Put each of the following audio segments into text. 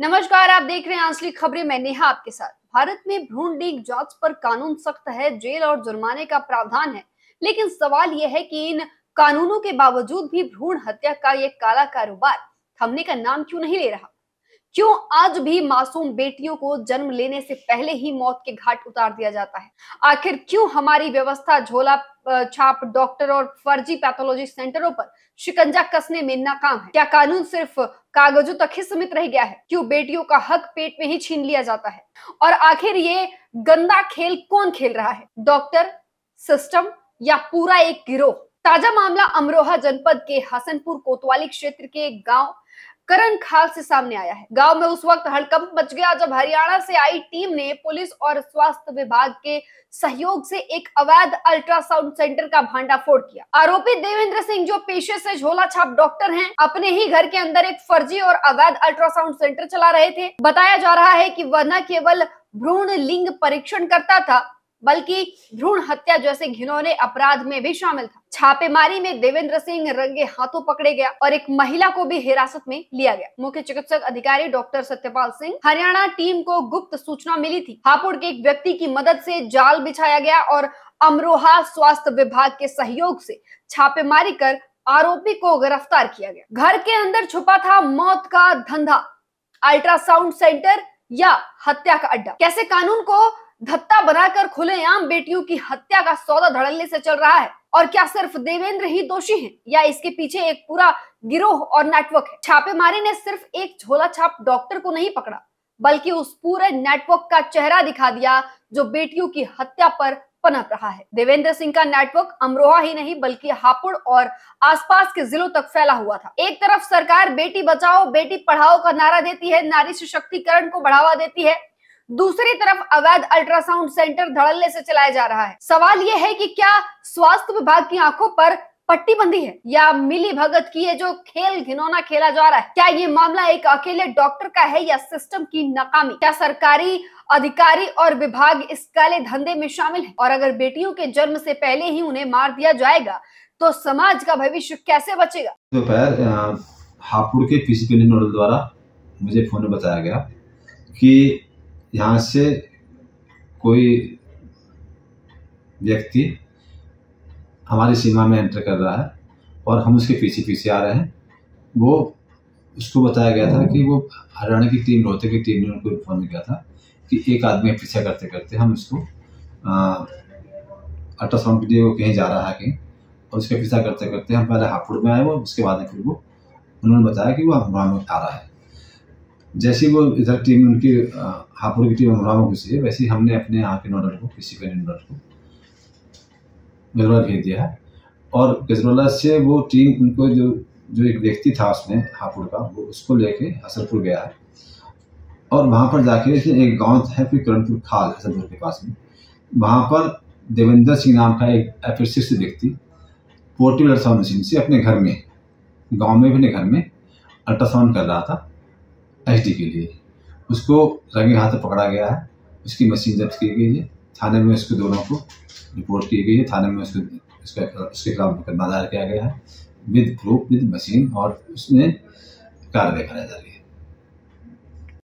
नमस्कार, आप देख रहे हैं आंचलिक खबरें। मैं नेहा आपके साथ। भारत में भ्रूण लिंग जांच पर कानून सख्त है, जेल और जुर्माने का प्रावधान है। लेकिन सवाल यह है कि इन कानूनों के बावजूद भी भ्रूण हत्या का ये काला कारोबार थमने का नाम क्यों नहीं ले रहा? क्यों आज भी मासूम बेटियों को जन्म लेने से पहले ही मौत के घाट उतार दिया जाता है? आखिर क्यों हमारी व्यवस्था झोला छाप डॉक्टर और फर्जी पैथोलॉजी सेंटरों पर शिकंजा कसने में नाकाम है? क्या कानून सिर्फ कागजों तक ही सीमित रह गया है? क्यों बेटियों का हक पेट में ही छीन लिया जाता है? और आखिर ये गंदा खेल कौन खेल रहा है, डॉक्टर, सिस्टम या पूरा एक गिरोह? ताजा मामला अमरोहा जनपद के हसनपुर कोतवाली क्षेत्र के एक गांव करण खाल से सामने आया है। गांव में उस वक्त हड़कंप मच गया जब हरियाणा से आई टीम ने पुलिस और स्वास्थ्य विभाग के सहयोग से एक अवैध अल्ट्रासाउंड सेंटर का भांडाफोड़ किया। आरोपी देवेंद्र सिंह, जो पेशे से झोला छाप डॉक्टर हैं, अपने ही घर के अंदर एक फर्जी और अवैध अल्ट्रासाउंड सेंटर चला रहे थे। बताया जा रहा है कि वह न केवल भ्रूण लिंग परीक्षण करता था, बल्कि भ्रूण हत्या जैसे घिनौने अपराध में भी शामिल था। छापेमारी में देवेंद्र सिंह रंगे हाथों पकड़े गया और एक महिला को भी हिरासत में लिया गया। मुख्य चिकित्सक अधिकारी डॉक्टर सत्यपाल सिंह, हरियाणा टीम को गुप्त सूचना मिली थी। हापुड़ के एक व्यक्ति की मदद से जाल बिछाया गया और अमरोहा स्वास्थ्य विभाग के सहयोग से छापेमारी कर आरोपी को गिरफ्तार किया गया। घर के अंदर छुपा था मौत का धंधा, अल्ट्रासाउंड सेंटर या हत्या का अड्डा। कैसे कानून को धत्ता बनाकर खुलेआम बेटियों की हत्या का सौदा धड़ल्ले से चल रहा है? और क्या सिर्फ देवेंद्र ही दोषी हैं या इसके पीछे एक पूरा गिरोह और नेटवर्क है? छापेमारी ने सिर्फ एक झोला छाप डॉक्टर को नहीं पकड़ा, बल्कि उस पूरे नेटवर्क का चेहरा दिखा दिया जो बेटियों की हत्या पर पनप रहा है। देवेंद्र सिंह का नेटवर्क अमरोहा ही नहीं बल्कि हापुड़ और आसपास के जिलों तक फैला हुआ था। एक तरफ सरकार बेटी बचाओ बेटी पढ़ाओ का नारा देती है, नारी सशक्तिकरण को बढ़ावा देती है, दूसरी तरफ अवैध अल्ट्रासाउंड सेंटर धड़ल्ले से चलाया जा रहा है। सवाल यह है कि क्या स्वास्थ्य विभाग की आंखों पर पट्टी बंधी है या मिली भगत की है जो खेल घिनौना खेला जा रहा है? क्या ये मामला एक अकेले डॉक्टर का है या सिस्टम की नाकामी? क्या सरकारी अधिकारी और विभाग इस काले धंधे में शामिल है? और अगर बेटियों के जन्म से पहले ही उन्हें मार दिया जाएगा तो समाज का भविष्य कैसे बचेगा? दोपहर हापुड़ के पीसीपी नोडल द्वारा मुझे फोन में बताया गया कि यहाँ से कोई व्यक्ति हमारी सीमा में एंटर कर रहा है और हम उसके पीछे पीछे आ रहे हैं। वो उसको बताया गया था कि वो हरियाणा की टीम, रोहतक की टीम ने उनको इन्फॉर्म किया था कि एक आदमी पीछा करते करते हम इसको अल्ट्रासाउंड के लिए वो कहीं जा रहा है कहीं, और उसके पीछा करते करते हम पहले हापुड़ में आए, वो उसके बाद में फिर वो उन्होंने बताया कि वो अमरोहा में आ रहा है। जैसे वो इधर टीम उनकी हापुड़ की टीम अमरोहा में घुसी है, वैसे ही हमने अपने यहाँ के नोडल को, किसी के नोडल को गजरोला भेज दिया है। और गजरोला से वो टीम उनको जो एक व्यक्ति था उसमें हापुड़ का, वो उसको लेके हसनपुर गया है और वहाँ पर जाके एक गांव है फिर करणपुर खाल हसनपुर के पास में, वहाँ पर देवेंद्र सिंह नाम का एक FS6 व्यक्ति पोर्टेबल अल्ट्रासाउंड मशीन से अपने घर में, गाँव में अपने घर में अल्ट्रासाउंड कर रहा था HD के लिए। उसको रंगे हाथ पकड़ा गया है, उसकी मशीन जब्त की गई है, थाने में उसको दोनों को रिपोर्ट की गई है, थाने में उसके खिलाफ मुकदमा दायर किया गया है विद प्रूफ, विद मशीन, और उसमें कार्रवाई कराई जा रही है।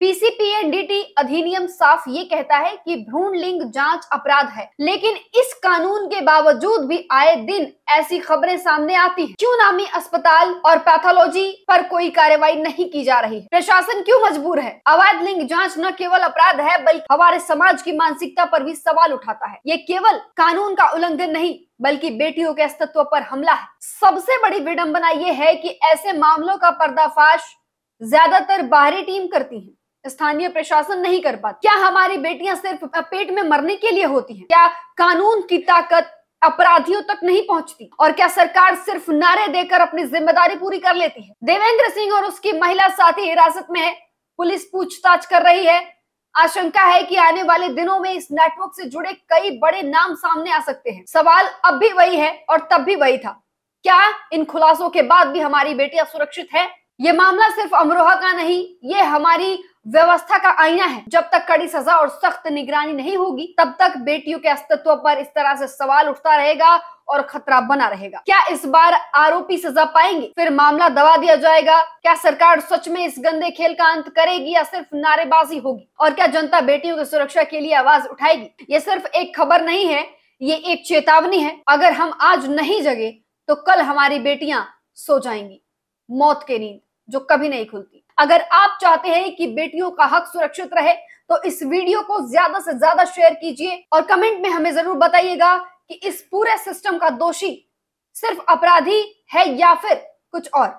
PCPNDT अधिनियम साफ ये कहता है कि भ्रूण लिंग जांच अपराध है, लेकिन इस कानून के बावजूद भी आए दिन ऐसी खबरें सामने आती हैं। क्यों नामी अस्पताल और पैथोलॉजी पर कोई कार्रवाई नहीं की जा रही? प्रशासन क्यों मजबूर है? अवैध लिंग जांच न केवल अपराध है बल्कि हमारे समाज की मानसिकता पर भी सवाल उठाता है। ये केवल कानून का उल्लंघन नहीं बल्कि बेटियों के अस्तित्व पर हमला है। सबसे बड़ी विडंबना ये है कि ऐसे मामलों का पर्दाफाश ज्यादातर बाहरी टीम करती है, स्थानीय प्रशासन नहीं कर पाता। क्या हमारी बेटियां सिर्फ पेट में मरने के लिए होती हैं? क्या कानून की ताकत अपराधियों तक नहीं पहुंचती? और क्या सरकार सिर्फ नारे देकर अपनी जिम्मेदारी पूरी कर लेती है? देवेंद्र सिंह और उसकी महिला साथी हिरासत में है, पुलिस पूछताछ कर रही है। आशंका है कि आने वाले दिनों में इस नेटवर्क से जुड़े कई बड़े नाम सामने आ सकते हैं। सवाल अब भी वही है और तब भी वही था, क्या इन खुलासों के बाद भी हमारी बेटियां सुरक्षित है? ये मामला सिर्फ अमरोहा का नहीं, ये हमारी व्यवस्था का आईना है। जब तक कड़ी सजा और सख्त निगरानी नहीं होगी, तब तक बेटियों के अस्तित्व पर इस तरह से सवाल उठता रहेगा और खतरा बना रहेगा। क्या इस बार आरोपी सजा पाएंगे? फिर मामला दबा दिया जाएगा? क्या सरकार सच में इस गंदे खेल का अंत करेगी या सिर्फ नारेबाजी होगी? और क्या जनता बेटियों की सुरक्षा के लिए आवाज उठाएगी? ये सिर्फ एक खबर नहीं है, ये एक चेतावनी है। अगर हम आज नहीं जगे तो कल हमारी बेटियां सो जाएंगी मौत की नींद जो कभी नहीं खुलती। अगर आप चाहते हैं कि बेटियों का हक सुरक्षित रहे तो इस वीडियो को ज्यादा से ज्यादा शेयर कीजिए और कमेंट में हमें जरूर बताइएगा कि इस पूरे सिस्टम का दोषी सिर्फ अपराधी है या फिर कुछ और।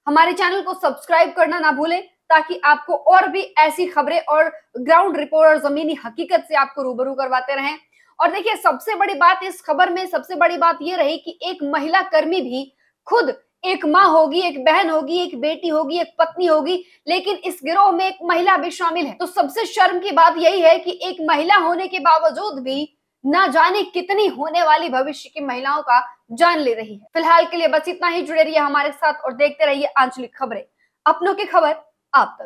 हमारे चैनल को सब्सक्राइब करना ना भूलें ताकि आपको और भी ऐसी खबरें और ग्राउंड रिपोर्ट और जमीनी हकीकत से आपको रूबरू करवाते रहें। और देखिए, सबसे बड़ी बात इस खबर में सबसे बड़ी बात यह रही कि एक महिला कर्मी भी खुद एक माँ होगी, एक बहन होगी, एक बेटी होगी, एक पत्नी होगी, लेकिन इस गिरोह में एक महिला भी शामिल है। तो सबसे शर्म की बात यही है कि एक महिला होने के बावजूद भी ना जाने कितनी होने वाली भविष्य की महिलाओं का जान ले रही है। फिलहाल के लिए बस इतना ही। जुड़े रहिए हमारे साथ और देखते रहिए आंचलिक खबरें, अपनों की खबर आप तक।